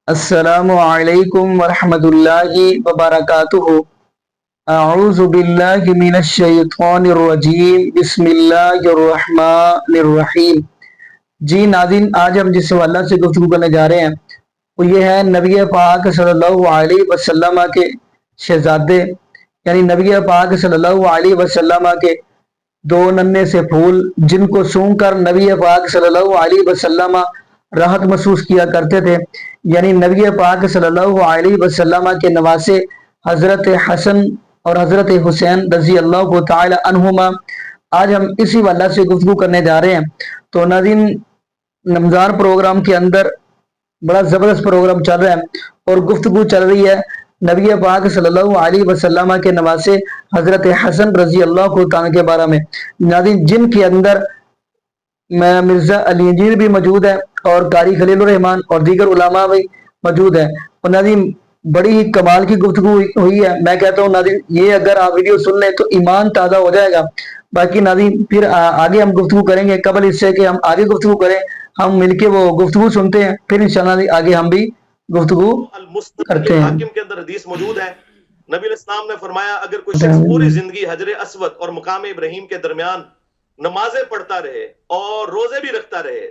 السلام علیکم ورحمۃ اللہ وبرکاتہ۔ اعوذ باللہ من الشیطان الرجیم، بسم اللہ الرحمن الرحیم۔ جی ناظرین، آج ہم جس حوالہ سے گفتگو کرنے جا رہے ہیں وہ یہ ہے نبی پاک صلی اللہ علیہ وسلم کے شہزادے، یعنی نبی پاک صلی اللہ علیہ وسلم کے دو ننھے سے پھول، جن کو سونگھ کر نبی پاک صلی اللہ علیہ وسلم راحت محسوس کیا کرتے تھے، یعنی نبی پاک صلی اللہ علیہ وسلم کے نواسے حضرت حسن اور حضرت حسین رضی اللہ تعالی عنہما۔ آج ہم اسی والا سے گفتگو کرنے جا رہے ہیں۔ تو ناظرین، رمضان پروگرام کے اندر بڑا زبردست پروگرام چل رہا ہے اور گفتگو چل رہی ہے نبی پاک صلی اللہ علیہ وسلم کے نواسے حضرت حسن رضی اللہ تعالیٰ کے بارے میں، ناظرین جن کے اندر مرزا علی انجیر بھی موجود ہے اور قاری خلیل الرحمان اور دیگر علماء بھی موجود ہیں۔ اور ناظرین بڑی ہی کمال کی گفتگو ہوئی ہے۔ میں کہتا ہوں ناظرین یہ اگر آپ ویڈیو سن لیں تو ایمان تازہ ہو جائے گا۔ باقی ناظرین پھر آگے ہم گفتگو کریں گے۔ قبل اس سے کہ ہم آگے گفتگو کریں، ہم مل کے وہ گفتگو سنتے ہیں، پھر انشاءاللہ آگے ہم بھی گفتگو کرتے ہیں۔ حاکم کے اندر حدیث موجود ہے، نبی علیہ السلام نے فرمایا اگر کوئی شخص پوری زندگی حجر اسود اور مقام ابراہیم کے درمیان نمازیں پڑھتا رہے اور روزے بھی رکھتا رہے،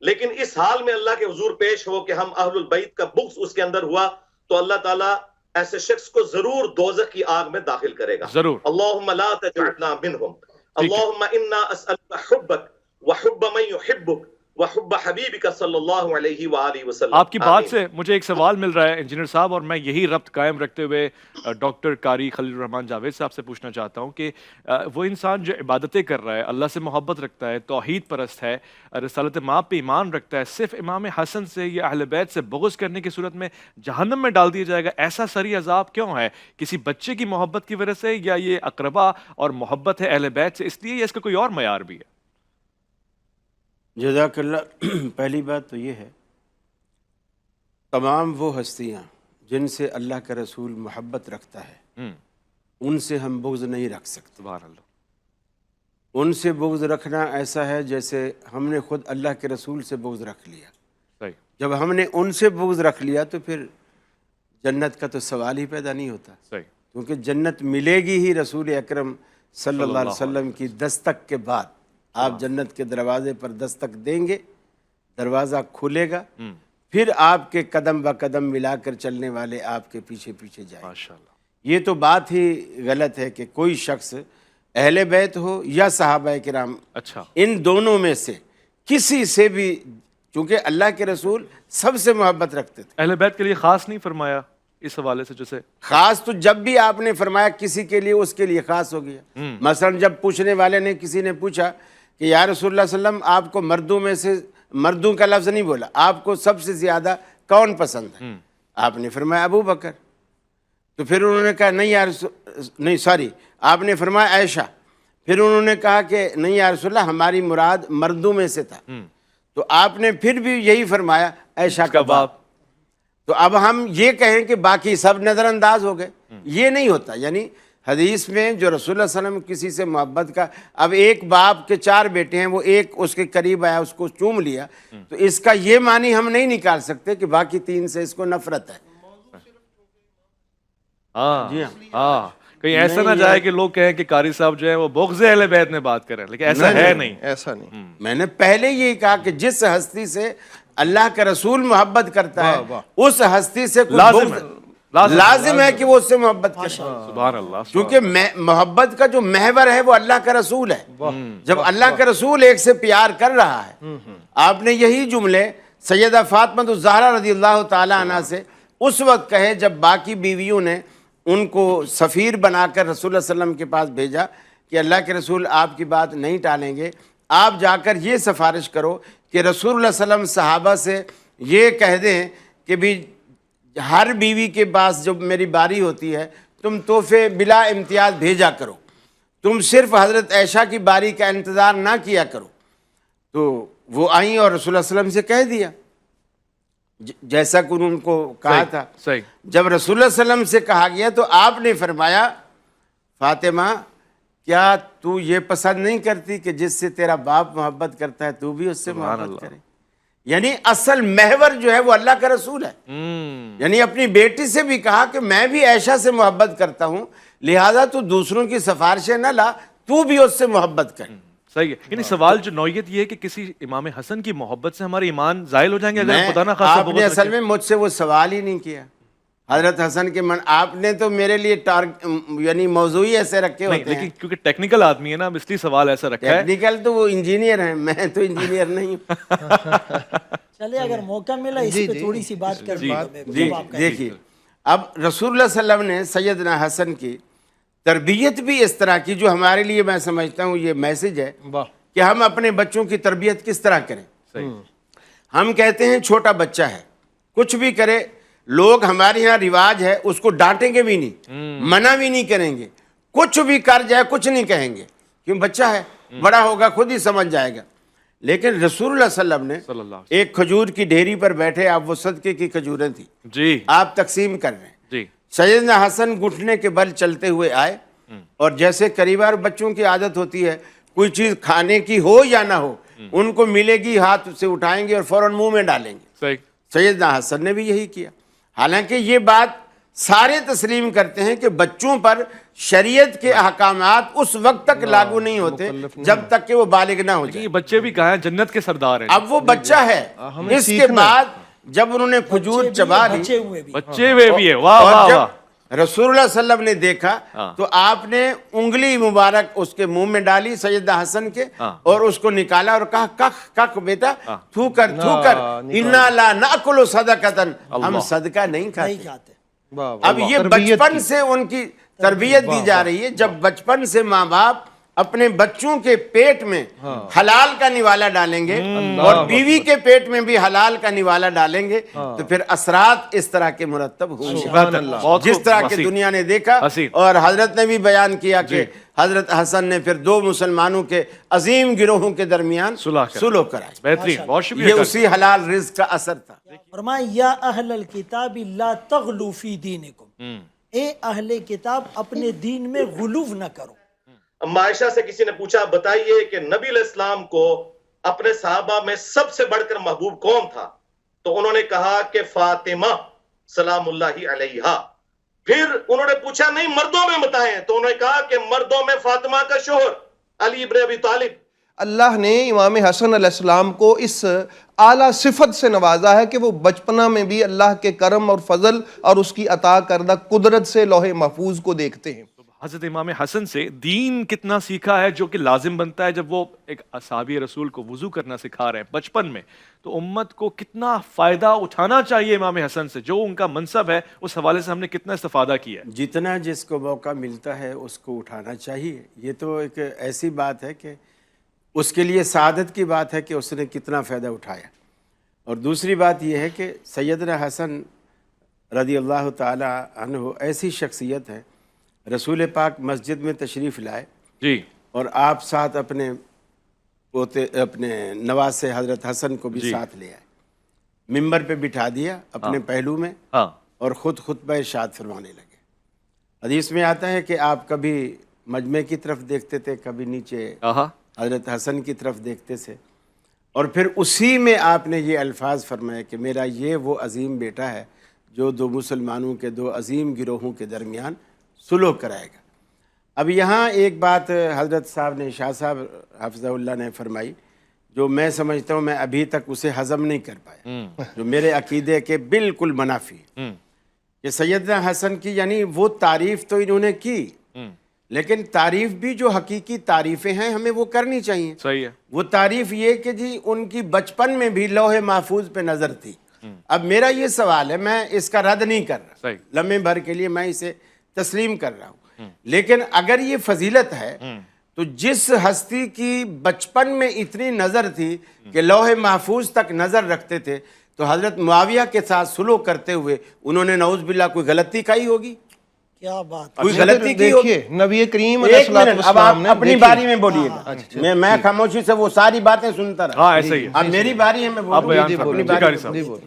لیکن اس حال میں اللہ کے حضور پیش ہو کہ ہم اہل البیت کا بغض اس کے اندر ہوا، تو اللہ تعالیٰ ایسے شخص کو ضرور دوزخ کی آگ میں داخل کرے گا۔ ضرور۔ اللہم لا تجعلنا منہم، اللہم انا اسألک حبک وحب من یحبک وحب حبیبک صلی اللہ علیہ وآلہ وسلم۔ آپ کی بات سے مجھے ایک سوال مل رہا ہے انجینئر صاحب، اور میں یہی ربط قائم رکھتے ہوئے ڈاکٹر قاری خلیل الرحمان جاوید صاحب سے پوچھنا چاہتا ہوں کہ وہ انسان جو عبادتیں کر رہا ہے، اللہ سے محبت رکھتا ہے، توحید پرست ہے، رسالت مآب پہ ایمان رکھتا ہے، صرف امام حسن سے یا اہل بیت سے بغض کرنے کی صورت میں جہنم میں ڈال دیا جائے گا، ایسا سری عذاب کیوں ہے؟ کسی بچے کی محبت کی وجہ سے، یا یہ اقربا اور محبت ہے اہل بیت سے اس لیے، یا اس کا کوئی اور معیار بھی ہے؟ جزاک اللہ۔ پہلی بات تو یہ ہے تمام وہ ہستیاں جن سے اللہ کا رسول محبت رکھتا ہے ان سے ہم بغض نہیں رکھ سکتے۔ سبحان اللہ۔ ان سے بغض رکھنا ایسا ہے جیسے ہم نے خود اللہ کے رسول سے بغض رکھ لیا۔ صحیح۔ جب ہم نے ان سے بغض رکھ لیا تو پھر جنت کا تو سوال ہی پیدا نہیں ہوتا، صحیح۔ کیونکہ جنت ملے گی ہی رسول اکرم صلی اللہ علیہ وسلم کی دستک کے بعد۔ آپ جنت کے دروازے پر دستک دیں گے، دروازہ کھلے گا، پھر آپ کے قدم با قدم ملا کر چلنے والے آپ کے پیچھے پیچھے جائیں گے۔ ماشاءاللہ۔ یہ تو بات ہی غلط ہے کہ کوئی شخص اہل بیت ہو یا صحابہ کرام، اچھا، ان دونوں میں سے کسی سے بھی، چونکہ اللہ کے رسول سب سے محبت رکھتے تھے۔ اہل بیت کے لیے خاص نہیں فرمایا اس حوالے سے؟ جیسے خاص تو جب بھی آپ نے فرمایا کسی کے لیے، اس کے لیے خاص ہو گیا۔ مثلا جب پوچھنے والے نے، کسی نے پوچھا کہ یا رسول اللہ صلی اللہ علیہ وسلم آپ کو مردوں میں سے، مردوں کا لفظ نہیں بولا، آپ کو سب سے زیادہ کون پسند ہے؟ آپ نے فرمایا ابو بکر۔ تو پھر انہوں نے کہا نہیں یا نہیں سوری آپ نے فرمایا عائشہ۔ پھر انہوں نے کہا کہ نہیں یا رسول اللہ ہماری مراد مردوں میں سے تھا۔ تو آپ نے پھر بھی یہی فرمایا عائشہ کا باپ۔ تو اب ہم یہ کہیں کہ باقی سب نظر انداز ہو گئے، یہ نہیں ہوتا۔ یعنی حدیث میں جو رسول اللہ صلی اللہ علیہ وسلم کسی سے محبت کا، اب ایک باپ کے 4 بیٹے ہیں، وہ ایک اس کے قریب آیا، اس کو چوم لیا، تو اس کا یہ معنی ہم نہیں نکال سکتے کہ باقی 3 سے اس کو نفرت ہے۔ جی ہاں، کہیں ایسا نہ جائے کہ لوگ کہیں کہ قاری صاحب جو ہے وہ بغض اہل بیت میں بات کر رہے ہیں، لیکن ایسا ہے نہیں، ایسا نہیں۔ میں نے پہلے یہی کہا کہ جس ہستی سے اللہ کا رسول محبت کرتا ہے اس ہستی سے لازم ہے کہ وہ اس سے محبت کرے۔ سبحان اللہ۔ کیونکہ محبت کا جو محور ہے وہ اللہ کا رسول ہے۔ جب اللہ کا رسول ایک سے پیار کر رہا ہے، آپ نے یہی جملے سیدہ فاطمہ الزہرا رضی اللہ تعالی عنہ سے اس وقت کہے جب باقی بیویوں نے ان کو سفیر بنا کر رسول اللہ صلی اللہ علیہ وسلم کے پاس بھیجا کہ اللہ کے رسول آپ کی بات نہیں ٹالیں گے، آپ جا کر یہ سفارش کرو کہ رسول اللہ صلی اللہ علیہ وسلم صحابہ سے یہ کہہ دیں کہ بھی ہر بیوی کے پاس جب میری باری ہوتی ہے تم تحفے بلا امتیاز بھیجا کرو، تم صرف حضرت عائشہ کی باری کا انتظار نہ کیا کرو۔ تو وہ آئیں اور رسول اللہ صلی اللہ علیہ وسلم سے کہہ دیا جیسا کہ ان کو کہا تھا۔ صحیح۔ جب رسول اللہ صلی اللہ علیہ وسلم سے کہا گیا تو آپ نے فرمایا فاطمہ کیا تو یہ پسند نہیں کرتی کہ جس سے تیرا باپ محبت کرتا ہے تو بھی اس سے محبت کرے؟ یعنی اصل محور جو ہے وہ اللہ کا رسول ہے. یعنی اپنی بیٹی سے بھی کہا کہ میں بھی عائشہ سے محبت کرتا ہوں، لہذا تو دوسروں کی سفارشیں نہ لا، تو بھی اس سے محبت کر. صحیح ہے. یعنی سوال جو نوعیت یہ ہے کہ کسی امام حسن کی محبت سے ہمارے ایمان زائل ہو جائیں گے اگر خدا نہ خواستہ آپ نے اصل میں مجھ سے وہ سوال ہی نہیں کیا. حضرت حسن کے آپ نے تو میرے لیے یعنی موضوع ہی ایسے رکھے ہوتے ہیں. لیکن کیونکہ ٹیکنیکل آدمی ہے نا، اس لیے سوال ایسا رکھا ہے. ٹیکنیکل تو وہ انجینئر ہیں، میں تو انجینئر نہیں ہوں. چلے اگر موقع ملا اس پہ تھوڑی سی بات کر جی دیکھیے، اب رسول اللہ صلی اللہ علیہ وسلم نے سیدنا حسن کی تربیت بھی اس طرح کی، جو ہمارے لیے میں سمجھتا ہوں یہ میسج ہے کہ ہم اپنے بچوں کی تربیت کس طرح کریں. ہم کہتے ہیں چھوٹا بچہ ہے، کچھ بھی کرے، لوگ ہمارے یہاں رواج ہے اس کو ڈانٹیں گے بھی نہیں، منع بھی نہیں کریں گے، کچھ بھی کر جائے کچھ نہیں کہیں گے، کیوں بچہ ہے، بڑا ہوگا خود ہی سمجھ جائے گا. لیکن رسول اللہ صلی اللہ علیہ وسلم نے ایک کھجور کی ڈھیری پر بیٹھے، آپ وہ صدقے کی کھجوریں تھیں جی آپ تقسیم کر رہے ہیں. جی سیدنا حسن گھٹنے کے بل چلتے ہوئے آئے، اور جیسے قریبار بچوں کی عادت ہوتی ہے، کوئی چیز کھانے کی ہو یا نہ ہو ان کو ملے گی، ہاتھ سے اٹھائیں گے اور فوراً منہ میں ڈالیں گے. صحیح. سیدنا حسن نے بھی یہی کیا. حالانکہ یہ بات سارے تسلیم کرتے ہیں کہ بچوں پر شریعت کے احکامات اس وقت تک لاگو نہیں ہوتے جب تک کہ وہ بالغ نہ ہو جائے. یہ بچے بھی کہاں ہیں، جنت کے سردار ہیں. اب وہ بچہ ہے، اس کے بعد جب انہوں نے کھجور چبا لی، بچے ہوئے بھی ہے. واہ واہ واہ. رسول اللہ صلی اللہ علیہ وسلم نے دیکھا تو آپ نے انگلی مبارک اس کے منہ میں ڈالی سیدنا حسن کے، اور اس کو نکالا اور کہا کخ کخ بیٹا، تھو کر انا لا ناکل صدقۃ، ہم صدقہ نہیں کھاتے. اب یہ بچپن سے ان کی تربیت دی جا رہی ہے. جب بچپن سے ماں باپ اپنے بچوں کے پیٹ میں حلال کا نوالا ڈالیں گے اور بیوی کے پیٹ میں بھی حلال کا نوالا ڈالیں گے تو پھر اثرات اس طرح کے مرتب ہوں گے جس طرح کی دنیا نے دیکھا. اور حضرت نے بھی بیان کیا کہ حضرت حسن نے پھر دو مسلمانوں کے عظیم گروہوں کے درمیان صلح کرائی. بہترین، بہت شکریہ. یہ اسی حلال رزق کا اثر تھا. فرمایا یا اہل الکتاب لا تغلوا فی دینکم، اے اہل کتاب اپنے دین میں غلو نہ کرو. اما عائشہ سے کسی نے پوچھا بتائیے کہ نبی علیہ السلام کو اپنے صحابہ میں سب سے بڑھ کر محبوب کون تھا؟ تو انہوں نے کہا کہ فاطمہ سلام اللہ علیہا. پھر انہوں نے پوچھا نہیں مردوں میں بتائیں، تو انہوں نے کہا کہ مردوں میں فاطمہ کا شوہر علی ابن ابی طالب. اللہ نے امام حسن علیہ السلام کو اس اعلیٰ صفت سے نوازا ہے کہ وہ بچپنا میں بھی اللہ کے کرم اور فضل اور اس کی عطا کردہ قدرت سے لوح محفوظ کو دیکھتے ہیں. حضرت امام حسن سے دین کتنا سیکھا ہے، جو کہ لازم بنتا ہے جب وہ ایک اصحابی رسول کو وضو کرنا سکھا رہے ہیں بچپن میں، تو امت کو کتنا فائدہ اٹھانا چاہیے امام حسن سے، جو ان کا منصب ہے اس حوالے سے ہم نے کتنا استفادہ کیا ہے. جتنا جس کو موقع ملتا ہے اس کو اٹھانا چاہیے. یہ تو ایک ایسی بات ہے کہ اس کے لیے سعادت کی بات ہے کہ اس نے کتنا فائدہ اٹھایا. اور دوسری بات یہ ہے کہ سیدنا حسن رضی اللہ تعالی عنہ ایسی شخصیت ہے، رسول پاک مسجد میں تشریف لائے جی، اور آپ ساتھ اپنے نواز سے حضرت حسن کو بھی ساتھ لے آئے، ممبر پہ بٹھا دیا اپنے پہلو میں، اور خود خطبہ ارشاد فرمانے لگے. حدیث میں آتا ہے کہ آپ کبھی مجمع کی طرف دیکھتے تھے، کبھی نیچے حضرت حسن کی طرف دیکھتے تھے، اور پھر اسی میں آپ نے یہ الفاظ فرمائے کہ میرا یہ وہ عظیم بیٹا ہے جو دو مسلمانوں کے دو عظیم گروہوں کے درمیان صلح کرائے گا. اب یہاں ایک بات حضرت صاحب نے، شاہ صاحب حفظہ اللہ نے فرمائی، جو میں سمجھتا ہوں میں ابھی تک اسے ہضم نہیں کر پایا، جو میرے عقیدے کے بالکل منافی ہے. کہ سیدنا حسن کی یعنی وہ تعریف تو انہوں نے کی، لیکن تعریف بھی جو حقیقی تعریفیں ہیں ہمیں وہ کرنی چاہیے. صحیح ہے. وہ تعریف یہ کہ جی ان کی بچپن میں بھی لوح محفوظ پہ نظر تھی. اب میرا یہ سوال ہے، میں اس کا رد نہیں کر رہا، لمحے بھر کے لیے میں اسے تسلیم کر رہا ہوں، لیکن اگر یہ فضیلت ہے تو جس ہستی کی بچپن میں اتنی نظر تھی کہ لوح محفوظ تک نظر رکھتے تھے، تو حضرت معاویہ کے ساتھ صلح کرتے ہوئے انہوں نے نعوذ باللہ کوئی غلطی کہی ہوگی؟ کیا بات، کوئی غلطی کی ہوگی؟ نبی کریم علیہ السلام، اب آپ اپنی باری میں بولیے گا، میں خاموشی سے وہ ساری باتیں سنتا رہا. اب میری باری ہے، میں بولوں.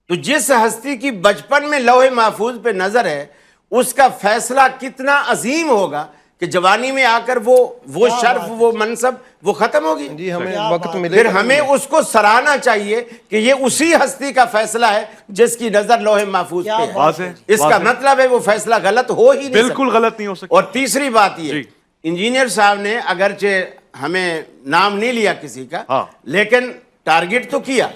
تو جس ہستی کی بچپن میں لوح محفوظ پہ نظر ہے، اس کا فیصلہ کتنا عظیم ہوگا کہ جوانی میں آ کر وہ شرف، وہ منصب وہ ختم ہوگی. جی ہمیں وقت ملے پھر ہمیں اس کو سراہنا چاہیے کہ یہ اسی ہستی کا فیصلہ ہے جس کی نظر لوح محفوظ پہ ہے. واضح اس کا مطلب ہے وہ فیصلہ غلط ہو ہی نہیں سکتا. بالکل غلط نہیں ہو سکتا. اور تیسری بات یہ، انجینئر صاحب نے اگرچہ ہمیں نام نہیں لیا کسی کا، لیکن ٹارگٹ تو کیا.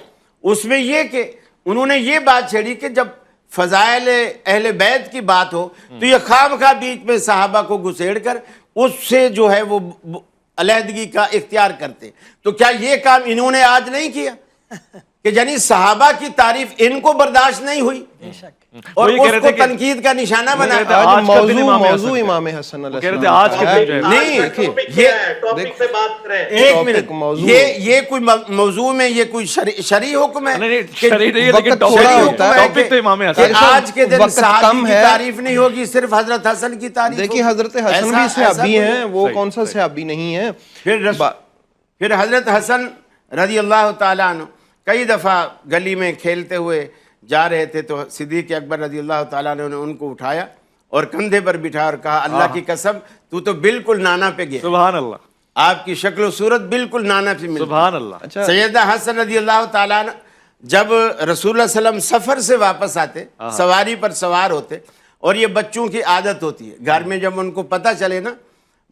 اس میں یہ کہ انہوں نے یہ بات چھیڑی کہ جب فضائل اہل بیت کی بات ہو تو یہ خواہ بیچ میں صحابہ کو گھسیڑ کر اس سے جو ہے وہ علیحدگی کا اختیار کرتے. تو کیا یہ کام انہوں نے آج نہیں کیا کہ یعنی صحابہ کی تعریف ان کو برداشت نہیں ہوئی اور اس کو تنقید کا نشانہ بنایا؟ آج موضوع امام حسن علیہ السلام نہیں، ایک منٹ، یہ کوئی موضوع میں یہ کوئی شرعی حکم ہے کہ آج کے دن صحابی کی تعریف نہیں ہوگی، صرف حضرت حسن کی تعریف؟ دیکھیے حضرت حسن بھی صحابی ہیں، وہ کون سا صحابی نہیں ہے. پھر حضرت حسن رضی اللہ تعالیٰ عنہ کئی دفعہ گلی میں کھیلتے ہوئے جا رہے تھے تو صدیق اکبر رضی اللہ تعالیٰ عنہ نے ان کو اٹھایا اور کندھے پر بٹھا اور کہا اللہ کی قسم تو بالکل نانا پہ گیا. سبحان اللہ. آپ کی شکل و صورت بالکل نانا پہ ملتی. سبحان اللہ. سیدہ حسن رضی اللہ تعالیٰ عنہ جب رسول اللہ صلی اللہ علیہ وسلم سفر سے واپس آتے، سواری پر سوار ہوتے، اور یہ بچوں کی عادت ہوتی ہے گھر میں جب ان کو پتہ چلے نا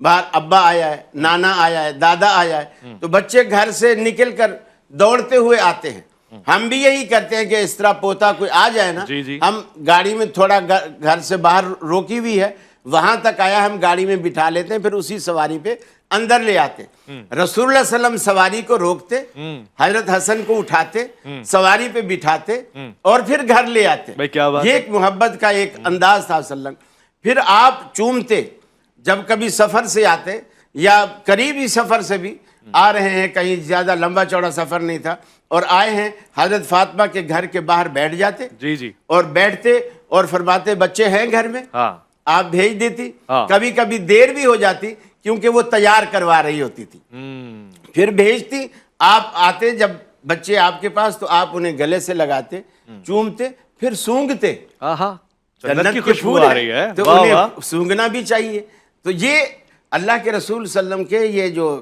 باہر ابا آیا ہے، نانا آیا ہے، دادا آیا ہے، تو بچے گھر سے نکل کر دوڑتے ہوئے آتے ہیں. ہم بھی یہی کرتے ہیں کہ اس طرح پوتا کوئی آ جائے نا، ہم گاڑی میں تھوڑا گھر سے باہر روکی ہوئی ہے، وہاں تک آیا ہم گاڑی میں بٹھا لیتے ہیں، پھر اسی سواری پہ اندر لے آتے. رسول اللہ صلی اللہ علیہ وسلم سواری کو روکتے، حضرت حسن کو اٹھاتے، سواری پہ بٹھاتے اور پھر گھر لے آتے. یہ ایک محبت کا ایک انداز تھا صلی اللہ علیہ وسلم. پھر آپ چومتے جب کبھی سفر سے آتے یا قریبی سفر سے بھی آ رہے ہیں، کہیں زیادہ لمبا چوڑا سفر نہیں تھا اور آئے ہیں، حضرت فاطمہ کے گھر کے باہر بیٹھ جاتے اور بیٹھتے اور فرماتے بچے ہیں گھر میں، آپ بھیج دیتی. کبھی کبھی دیر بھی ہو جاتی کیونکہ وہ تیار کروا رہی ہوتی تھی، پھر بھیجتی. آپ آتے جب بچے آپ کے پاس تو آپ انہیں گلے سے لگاتے، چومتے، پھر سونگتے. جنت کی خوشبو آ رہی ہے تو انہیں سونگنا بھی چاہیے. تو یہ اللہ کے رسول صلی اللہ علیہ وسلم کے یہ جو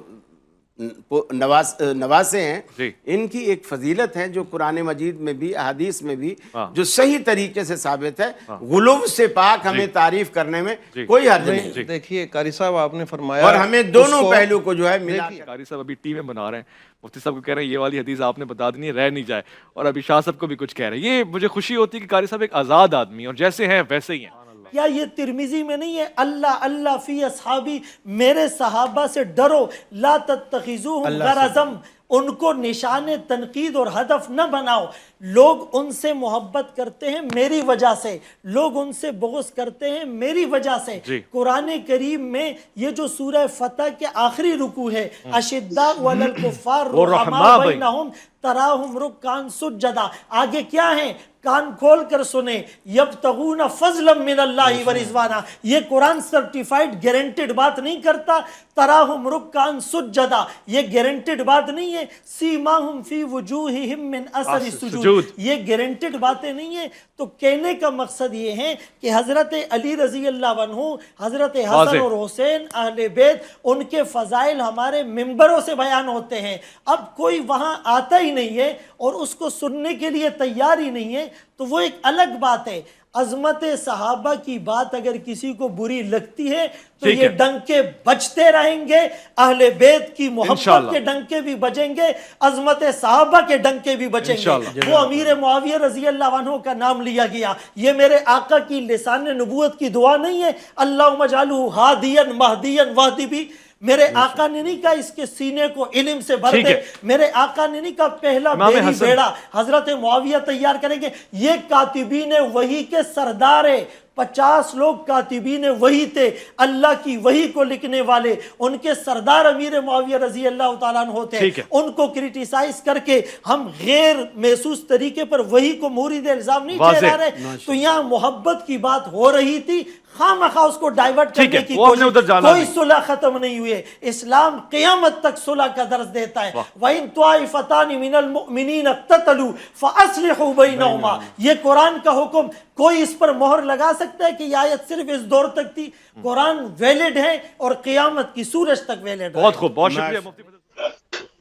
نواسے ہیں، ان کی ایک فضیلت ہے جو قرآن مجید میں بھی احادیث میں بھی جو صحیح طریقے سے ثابت ہے. غلو سے پاک ہمیں تعریف کرنے میں کوئی حرج نہیں. دیکھیے قاری صاحب آپ نے فرمایا اور ہمیں دونوں پہلو کو جو ہے ملا. قاری صاحب ابھی ٹی میں بنا رہے ہیں، مفتی صاحب کو کہہ رہے ہیں یہ والی حدیث آپ نے بتا دینی ہے، رہ نہیں جائے، اور ابھی شاہ صاحب کو بھی کچھ کہہ رہے ہیں. یہ مجھے خوشی ہوتی ہے کہ قاری صاحب ایک آزاد آدمی اور جیسے ہیں ویسے ہی ہیں. یا یہ ترمذی میں نہیں ہے اللہ اللہ فی اصحابی، میرے صحابہ سے ڈرو، لا تتخذوہم غرضم، ان کو نشان تنقید اور ہدف نہ بناؤ. لوگ ان سے محبت کرتے ہیں میری وجہ سے، لوگ ان سے بغض کرتے ہیں میری وجہ سے. قرآن کریم میں یہ جو سورہ فتح کے آخری رکوع ہے، اشداء علی الکفار رحماء بینہم تراہم رکعا سجدا، آگے کیا ہیں؟ کان کھول کر سنیں، یبتغون فضلا من اللہ ورضوانا. یہ قرآن سرٹیفائیڈ گارنٹیڈ بات نہیں کرتا. تراہم رکعا سجدا یہ گارنٹیڈ بات نہیں ہے. سیماہم فی وجوہہم من اثر السجود یہ گارنٹیڈ باتیں نہیں ہیں. تو کہنے کا مقصد یہ ہے کہ حضرت علی رضی اللہ عنہ، حضرت حسن اور حسین اہل بیت، ان کے فضائل ہمارے ممبروں سے بیان ہوتے ہیں. اب کوئی وہاں آتا ہی نہیں ہے اور اس کو سننے کے لیے تیار ہی نہیں ہے تو وہ ایک الگ بات ہے. عظمت صحابہ کی بات اگر کسی کو بری لگتی ہے تو یہ ڈنکے بجتے رہیں گے. اہل بیت کی محبت کے ڈنکے بھی بجیں گے، عظمت صحابہ کے ڈنکے بھی بجیں گے. وہ امیر معاویہ رضی اللہ عنہ کا نام لیا گیا، یہ میرے آقا کی لسان نبوت کی دعا نہیں ہے اللہم اجعلہ ہادیا مہدیا واہدی بھی. میرے آقا نے نہیں کہا اس کے سینے کو علم سے بھر دے، میرے آقا نے نہیں کہا پہلا بیری بیڑا حضرت معاویہ تیار کریں گے. یہ کاتبین وحی کے سردار ہیں، 50 لوگ کاتبین وحی تھے، اللہ کی وحی کو لکھنے والے. ان کے سردار امیر معاویہ رضی اللہ تعالیٰ عنہ تھے. ان کو کریٹیسائز کر کے ہم غیر محسوس طریقے پر وحی کو مورد الزام نہیں ٹھہرا رہے. تو یہاں محبت کی بات ہو رہی تھی، خامخواہ اس کو ڈائیورٹ کرنے کی کوشش. کوئی صلح ختم نہیں ہوئے. اسلام قیامت تک صلح کا درس دیتا ہے. وَإِن طَائِفَتَانِ مِنَ الْمُؤْمِنِينَ اقْتَتَلُوا فَأَصْلِحُوا بَيْنَهُمَا. یہ قرآن کا حکم، کوئی اس پر مہر لگا سکتا سکتا ہے کہ یہ آیت صرف اس دور تک تھی؟ قرآن ویلڈ ہے اور قیامت کی سورج تک ویلڈ ہے. بہت خوب، بہت شکریہ مفتی فضل.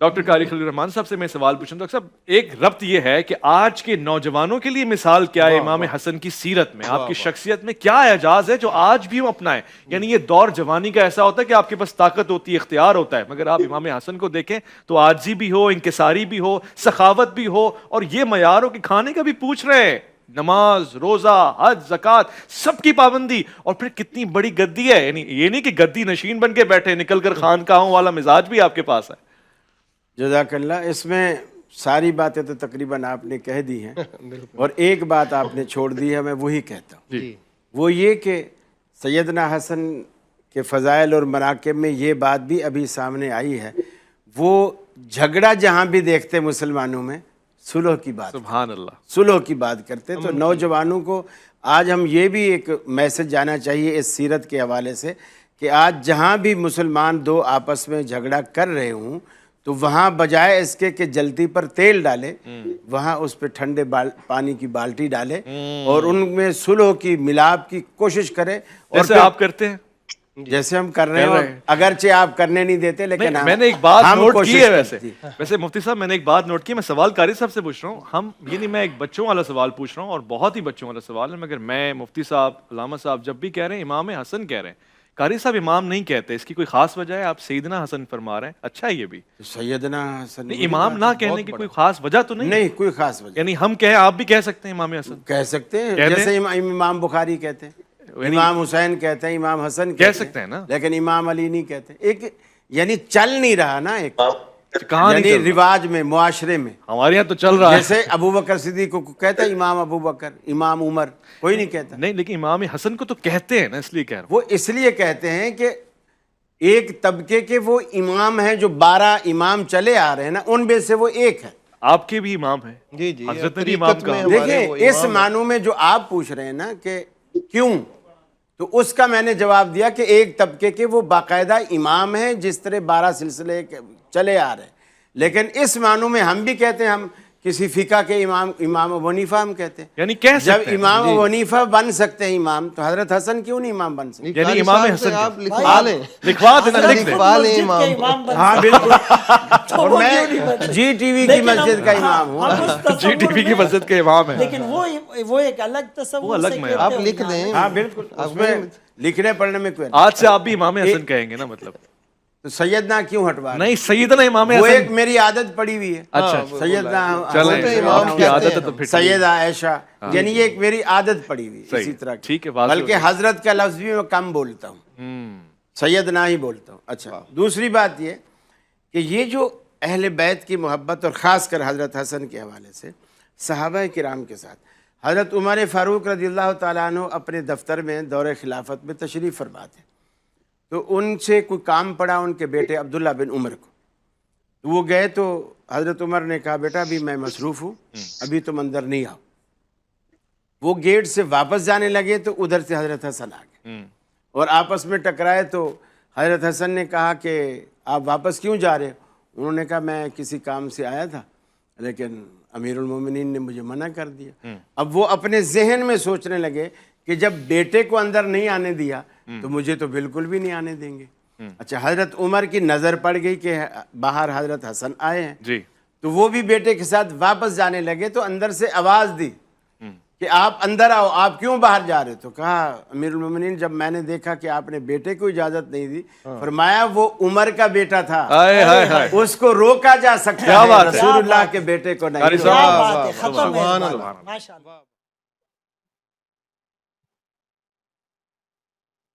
ڈاکٹر قاری خلیل الرحمان صاحب سے میں سوال پوچھوں. ڈاکٹر صاحب، ایک ربط یہ ہے کہ آج کے نوجوانوں کے لیے مثال کیا ہے امام حسن کی سیرت میں، آپ کی شخصیت میں کیا اعجاز ہے جو آج بھی ہم اپنائیں؟ یعنی یہ دور جوانی کا ایسا ہوتا ہے کہ آپ کے پاس طاقت ہوتی ہے، اختیار ہوتا ہے، مگر آپ امام حسن کو دیکھیں تو عاجزی بھی ہو، انکساری بھی ہو، سخاوت بھی ہو، اور یہ معیار ہو کہ کھانے کا بھی پوچھ رہے ہیں، نماز، روزہ، حج، زکوٰۃ، سب کی پابندی، اور پھر کتنی بڑی گدی ہے. یعنی یہ نہیں کہ گدی نشین بن کے بیٹھے، نکل کر خانقاہوں والا مزاج بھی آپ کے پاس ہے. جزاک اللہ. اس میں ساری باتیں تو تقریباً آپ نے کہہ دی ہیں، اور ایک بات آپ نے چھوڑ دی ہے، میں وہی کہتا ہوں. وہ یہ کہ سیدنا حسن کے فضائل اور مناقب میں یہ بات بھی ابھی سامنے آئی ہے، وہ جھگڑا جہاں بھی دیکھتے مسلمانوں میں صلح کی بات، سبحان اللہ، صلح کی بات کرتے. تو نوجوانوں کو آج ہم یہ بھی ایک میسج جانا چاہیے اس سیرت کے حوالے سے کہ آج جہاں بھی مسلمان دو آپس میں جھگڑا کر رہے ہوں تو وہاں بجائے اس کے کہ جلتی پر تیل ڈالے، وہاں اس پہ ٹھنڈے پانی کی بالٹی ڈالے اور ان میں صلح کی ملاپ کی کوشش کرے. اور جیسے آپ کرتے ہیں، جیسے ہم کر رہے ہیں، اگرچہ آپ کرنے نہیں دیتے، لیکن میں نے ایک بات نوٹ کی ہے. کرتی. ویسے مفتی صاحب، میں نے ایک بات نوٹ کی، میں سوال قاری صاحب سے پوچھ رہا ہوں. ہم یعنی میں ایک بچوں والا سوال پوچھ رہا ہوں، اور بہت ہی بچوں والا سوال ہے، مگر میں، مفتی صاحب، علامہ صاحب جب بھی کہہ رہے ہیں امام حسن کہہ رہے ہیں، قاری صاحب امام نہیں کہتے، اس کی کوئی خاص وجہ ہے؟ آپ سیدنا حسن فرما رہے ہیں، اچھا ہے یہ بھی. سیدنا حسن نہیں، امام نہ کہنے کی کوئی خاص وجہ تو نہیں؟ نہیں، کوئی خاص وجہ. یعنی ہم کہیں، آپ بھی کہہ سکتے ہیں امام حسن، کہہ سکتے ہیں، جیسے امام بخاری کہتے ہیں، امام حسین کہتے ہیں، امام حسن کہہ سکتے ہیں نا، لیکن امام علی نہیں کہتے. ایک یعنی چل نہیں رہا نا، ایک کہاں یعنی رواج میں، معاشرے میں. ہمارے یہاں تو چل رہا ہے. جیسے ابو بکر صدیق کو کہتا ہے امام ابو بکر، امام عمر، کوئی نہیں کہتا. نہیں، لیکن امام حسن کو تو کہتے ہیں نا، اس لیے کہہ رہا ہوں. وہ اس لیے کہتے ہیں کہ ایک طبقے کے وہ امام ہیں جو 12 امام چلے آ رہے ہیں نا، ان میں سے وہ ایک ہے. آپ کے بھی امام ہیں. جی جی، حضرت نے بھی امام کہا. دیکھیں، اس معنوں میں جو آپ پوچھ رہے ہیں نا کہ کیوں، تو اس کا میں نے جواب دیا کہ ایک طبقے کے وہ باقاعدہ امام ہیں، جس طرح 12 سلسلے چلے آ رہے ہیں. لیکن اس معنوں میں ہم بھی کہتے ہیں، ہم کسی فقہ کے امام ابو حنیفہ ہم کہتے ہیں. یعنی کہہ جب سکتے ہیں امام ابو حنیفہ بن سکتے ہیں امام، تو حضرت حسن کیوں نہیں امام بن سکتے؟ یعنی امام حسن آپ لکھوا لیں، لکھوا دینا، لکھ دیں. ہاں بالکل. اور میں جی ٹی وی کی مسجد کا امام ہوں. جی ٹی وی کی مسجد کے امام ہیں. لیکن وہ ایک الگ تصور سے کہتے آپ ہیں. لکھ دیں. ہاں بالکل، اس میں لکھنے پڑھنے میں کوئی آج سے آپ بھی امام حسن کہیں گے نا، مطلب تو سیدنا کیوں ہٹوا رہے ہیں؟ نہیں، سیدنا امام وہ حسن. ایک میری عادت پڑی ہوئی ہے. اچھا، سیدنا چلیں، آپ کی عادت ہے تو پھر سیدہ عائشہ، یعنی یہ ایک میری عادت پڑی ہوئی اسی طرح کی. ٹھیک ہے، واضح ہو بلکہ حضرت کا لفظ بھی میں کم بولتا ہوں، سیدنا ہی بولتا ہوں. اچھا، دوسری بات یہ کہ یہ جو اہل بیت کی محبت، اور خاص کر حضرت حسن کے حوالے سے صحابہ کرام کے ساتھ، حضرت عمر فاروق رضی اللہ تعالیٰ عنہ اپنے دفتر میں دور خلافت میں تشریف فرما تھے، تو ان سے کوئی کام پڑا ان کے بیٹے عبداللہ بن عمر کو. تو وہ گئے تو حضرت عمر نے کہا، بیٹا ابھی میں مصروف ہوں، ابھی تم اندر نہیں آؤ. وہ گیٹ سے واپس جانے لگے تو ادھر سے حضرت حسن آ گئے اور آپس میں ٹکرائے. تو حضرت حسن نے کہا کہ آپ واپس کیوں جا رہے ہو؟ انہوں نے کہا میں کسی کام سے آیا تھا، لیکن امیر المومنین نے مجھے منع کر دیا. اب وہ اپنے ذہن میں سوچنے لگے کہ جب بیٹے کو اندر نہیں آنے دیا تو مجھے تو بالکل بھی نہیں آنے دیں گے. اچھا، حضرت عمر کی نظر پڑ گئی کہ باہر حضرت حسن آئے ہیں، جی، تو وہ بھی بیٹے کے ساتھ واپس جانے لگے. تو اندر سے آواز دی کہ آپ اندر آؤ، آپ کیوں باہر جا رہے؟ تو کہا امیر المومنین جب میں نے دیکھا کہ آپ نے بیٹے کو اجازت نہیں دی، فرمایا وہ عمر کا بیٹا تھا، اس کو روکا جا سکتا ہے، رسول اللہ کے بیٹے کو نہیں.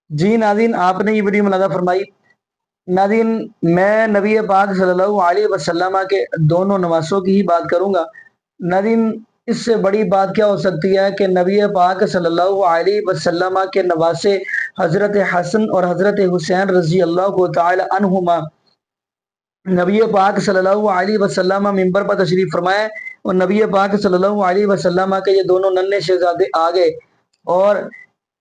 جی ناظرین، آپ نے یہ بڑی ملاحظہ فرمائی. ناظرین، میں نبی پاک صلی اللہ علیہ وسلم کے دونوں نواسوں کی ہی بات کروں گا. ناظرین، اس سے بڑی بات کیا ہو سکتی ہے کہ نبی پاک صلی اللہ علیہ وسلم کے نواسے حضرت حسن اور حضرت حسین رضی اللہ تعالی عنہما، نبی پاک صلی اللہ علیہ وسلم ممبر پر تشریف فرمائے اور نبی پاک صلی اللہ علیہ وسلم کے یہ دونوں ننھے شہزادے آ گئے اور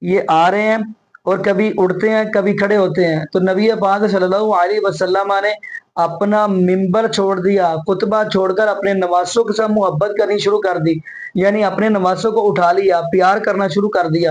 یہ آ رہے ہیں اور کبھی اڑتے ہیں کبھی کھڑے ہوتے ہیں. تو نبی پاک صلی اللہ علیہ وسلم نے اپنا ممبر چھوڑ دیا، خطبہ چھوڑ کر اپنے نواسوں کے ساتھ محبت کرنی شروع کر دی، یعنی اپنے نواسوں کو اٹھا لیا، پیار کرنا شروع کر دیا.